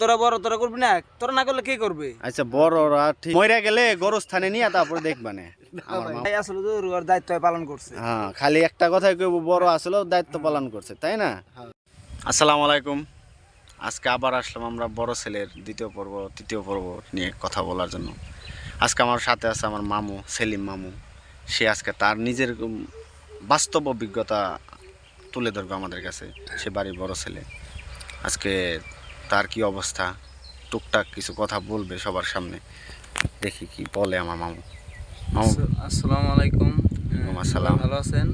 তোরা বড় তোরা করবি না, তোরা না করলে কে করবে? আচ্ছা বড়রা ঠিক মইরা গেলে গরুস্থানে নিয়ে তারপরে দেখবানে আমার মা। ভাই আসলে তো ওর দায়িত্ব পালন করছে। হ্যাঁ, খালি একটা কথাই কইব, বড় আসলে দায়িত্ব পালন করছে, তাই না? আসসালামু আলাইকুম। আজকে আবার আসলাম আমরা বড় ছেলের দ্বিতীয় পর্ব তৃতীয় পর্ব নিয়ে কথা বলার জন্য। আজকে আমার সাথে আছে আমার মামু সেলিম মামু। সে আজকে তার নিজের বাস্তব অভিজ্ঞতা তুলে ধরবে আমাদের কাছে। সে বাড়ির বড় ছেলে। আজকে তার কি অবস্থা, টুকটাক কিছু কথা বলবে সবার সামনে। দেখি কি বলে আমার মামু। মামু আসসালামু আলাইকুম। আসসালাম। ভালো আছেন?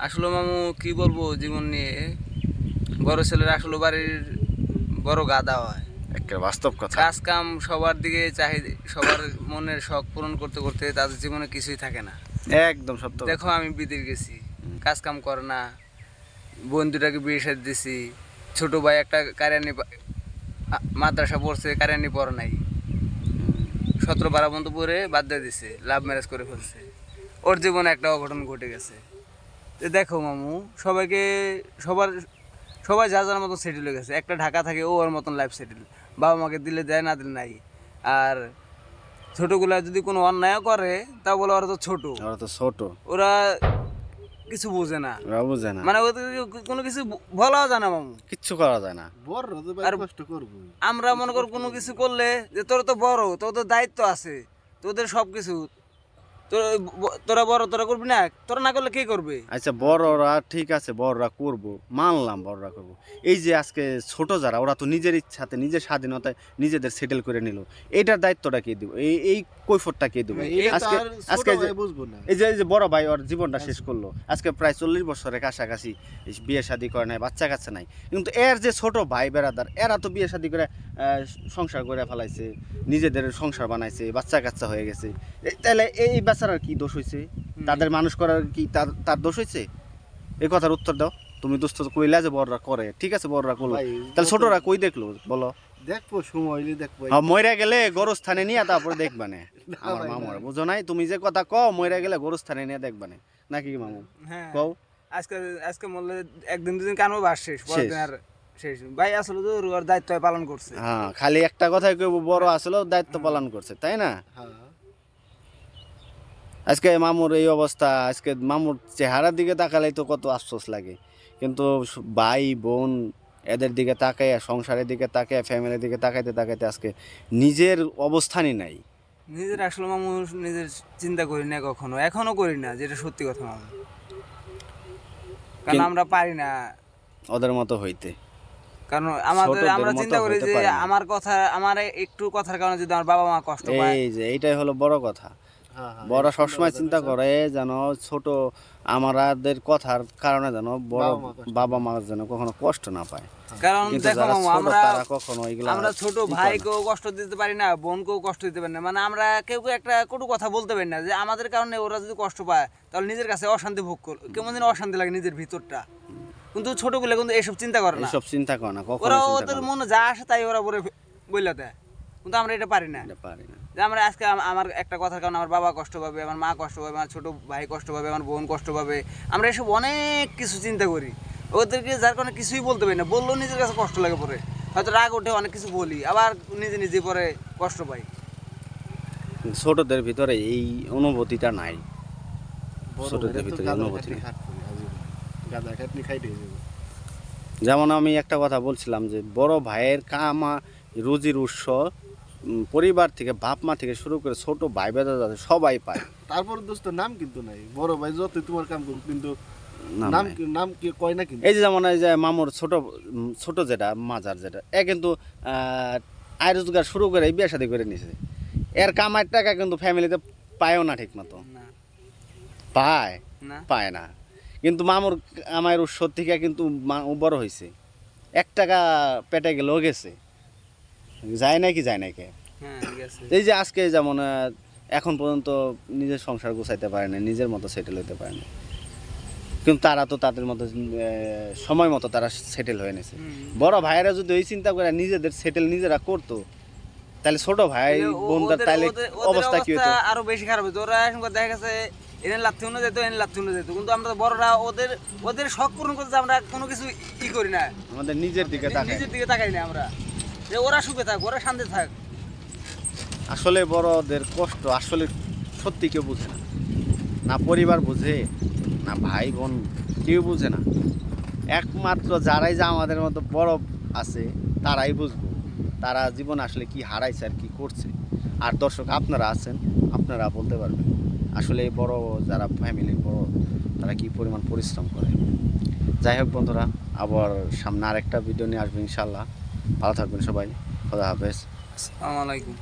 আসলে মামু কি বলবো জীবন নিয়ে, বড় ছেলের আসলে বাড়ির বড় গাদা হয়। একটা বাস্তব কথা। কাজ কাম সবার দিকে চাহিদা, সবার মনের শখ পূরণ করতে করতে তাদের জীবনে কিছুই থাকে না। একদম সত্য। দেখো আমি বিদেশ গেছি, কাজ কাম করে না, বোন দুটাকে বিয়ে সাথে দিছি, ছোট ভাই একটা কারিয়ানি মাদ্রাসা পড়ছে, কারিয়ানি পড়ে নাই, 17-12 বন্ধু পড়ে বাদ দিয়ে দিছে, লাভ ম্যারেজ করে ফেলছে। ওর জীবনে একটা অঘটন ঘটে গেছে। তো দেখো মামু, সবাই যা যার মতন সেটেল হয়ে গেছে। একটা ঢাকা থাকে, ও ওর মতন লাইফ সেটেল, বাবা মাকে দিলে দেয়, না দিলে নাই। আর ছোটগুলা যদি কোনো অন্যায় করে তা বলে ওরা তো ছোট, ওরা তো ছোট, ওরা কিছু বোঝে না, ওরা বুঝে না, মানে ওদের কোনো কিছু বলাও যায় না মামু, কিচ্ছু করা যায় না। আর আমরা মনে কর কোনো কিছু করলে যে তোরা তো বড়, তোদের দায়িত্ব আছে, তোদের সব কিছু, তোরা বড় তোরা করবি না, তোরা না করলে কে করবে? আচ্ছা বড়রা ঠিক আছে, বড়রা করবো, মানলাম বড়রা করবো। এই যে আজকে ছোট যারা, ওরা তো নিজের ইচ্ছাতে নিজের স্বাধীনতায় নিজেদের সেটেল করে নিল, এইটার দায়িত্বটা কে দিব? এই কৈফতটা কে দেবে? আজকে আজকে এই যে বড় ভাই ওর জীবনটা শেষ করলো, আজকে প্রায় 40 বছরের কাছাকাছি, বিয়ে শাদী করে নাই, বাচ্চা কাচ্চা নাই, কিন্তু এর যে ছোট ভাই বেড়াদার, এরা তো বিয়ে শাদী করে সংসার করে ফেলাইছে, নিজেদের সংসার বানাইছে, বাচ্চা কাচ্চা হয়ে গেছে। তাহলে এই বাচ্চারার কি দোষ হয়েছে? তাদের মানুষ করার কি তার দোষ হয়েছে? এই কথার উত্তর দাও। তুমি দোস্ত কইলা যে বড়রা করে, ঠিক আছে বড়রা করলো, তাহলে ছোটরা কই দেখলো বলো? দেখবো সময় দেখবো। মইরা গেলে গরুস্থানে নিয়ে তারপরে দেখবানে আমার মামুরা। বুঝো নাই তুমি যে কথা কও, মইরা গেলে গরুস্থানে নিয়ে দেখবানে, নাকি মামু? হ্যাঁ, কও। আজকে মরলে একদিন দুদিন কানবো, বাস শেষ, পরের দিন আর শেষ। ভাই আসলে তো ওর দায়িত্ব পালন করছে। হ্যাঁ, খালি একটা কথাই কইব, বড় আসলে দায়িত্ব পালন করছে, তাই না? আজকে মামুর এই অবস্থা, আজকে মামুর চেহারার দিকে তাকালেই তো কত আফসোস লাগে, কিন্তু ভাই বোন এদের দিকে তাকায়, সংসারের দিকে তাকায়, ফ্যামিলির দিকে তাকাইতে তাকাইতে আজকে নিজের অবস্থানই নাই। নিজের আসলে মামু নিজের চিন্তা করি না কখনো, এখনো করি না, যেটা সত্যি কথা মামু। কারণ আমরা পারি না ওদের মতো হইতে, কারণ ছোটদের আমরা মতো চিন্তা করি হইতে যে পারি না। আমার একটু কথার কারণে যদি আমার বাবা মা কষ্ট পায়। এইটাই হলো বড় কথা। বড় সবসময় চিন্তা করে যেন ছোট আমাদের কথার কারণে যেন বড় বাবা মা যেন কখনো কষ্ট না পায়। কারণ দেখো মামু, আমরা ছোট ভাইকেও কষ্ট দিতে পারি না, বোনকেও কষ্ট দিতে পারি না, মানে আমরা কেউ একটা কটু কথা বলতে পারি না যে আমাদের কারণে ওরা যদি কষ্ট পায় তাহলে নিজের কাছে অশান্তি ভোগ করে, কেমন যেন অশান্তি লাগে নিজের ভিতরটা। কিন্তু ছোটগুলো কিন্তু এসব চিন্তা করে না, এসব চিন্তা করে না, ওরা ওদের মনে যা আসে তাই ওরা বলে দেয়। কিন্তু আমরা এটা পারি না, যে আমরা আজকে আমার একটা কথার কারণে আমার বাবা কষ্ট পাবে, আমার মা কষ্ট পাবে, আমার ছোট ভাই কষ্ট পাবে, আমার বোন কষ্ট পাবে, আমরা এসব অনেক কিছু চিন্তা করি। ওদেরকে যার কারণে কিছুই বলতে পারি না, বললেও নিজের কাছে কষ্ট লাগে, পরে হয়তো রাগ ওঠে, অনেক কিছু বলি, আবার নিজে নিজে পরে কষ্ট পাই। ছোটদের ভিতরে এই অনুভূতিটা নাই, ছোটদের ভিতরে অনুভূতি নাই। যেমন আমি একটা কথা বলছিলাম যে বড় ভাইয়ের কামা রুজির উৎস পরিবার থেকে, বাপ মা থেকে শুরু করে ছোট ভাই বেদা সবাই পায়। তারপর দোস্ত নাম কিন্তু নাই, বড় ভাই যতই তোমার কাম করুক কিন্তু নাম কি কয় না। কিন্তু এই যে যেমন এই যে মামুর ছোট যেটা মাজার যেটা, এ কিন্তু আয় রোজগার শুরু করে বিয়ে শাদী করে নিছে, এর কামার টাকা কিন্তু ফ্যামিলিতে পায়ও না ঠিক মতো, পায় না। কিন্তু মামুর আমার উৎস থেকে কিন্তু বড় হয়েছে, 1 টাকা পেটে গেলেও গেছে, যায় নাকি এই যে আজকে যেমন এখন পর্যন্ত নিজের সংসার গোছাইতে পারে না, নিজের মতো সেটেল হইতে পারে না, কিন্তু তারা তো তাদের মতো সময় মতো তারা সেটেল হয়ে নিছে। বড় ভাইয়েরা যদি ওই চিন্তা করে নিজেদের সেটেল নিজেরা করতো, তাহলে ছোট ভাই বোনদের তাহলে অবস্থা কি হতো? আরো বেশি খারাপ হতো। ওরা এখন দেখা গেছে এনে লাথি উনে যেত, এনে লাথি উনে যেত, কিন্তু আমরা বড়রা ওদের শখ পূরণ করতে আমরা কোনো কিছু করি না, আমাদের নিজের দিকে তাকাই না আমরা। যে ওরা সুখে থাক, ওরা শান্তি থাক। আসলে বড়দের কষ্ট আসলে সত্যি কেউ বুঝে না, না পরিবার বুঝে, না ভাই বোন, কেউ বুঝে না। একমাত্র যারাই যে আমাদের মতো বড় আছে তারাই বুঝবো, তারা জীবন আসলে কি হারাইছে আর কি করছে। আর দর্শক আপনারা আছেন, আপনারা বলতে পারবেন আসলে এই বড় যারা ফ্যামিলির বড় তারা কি পরিমাণ পরিশ্রম করে। যাই হোক বন্ধুরা, আবার সামনে আরেকটা ভিডিও নিয়ে আসবো ইনশাল্লাহ। ভালো থাকবেন সবাই, খোদা হাফেজ। আসসালামু আলাইকুম।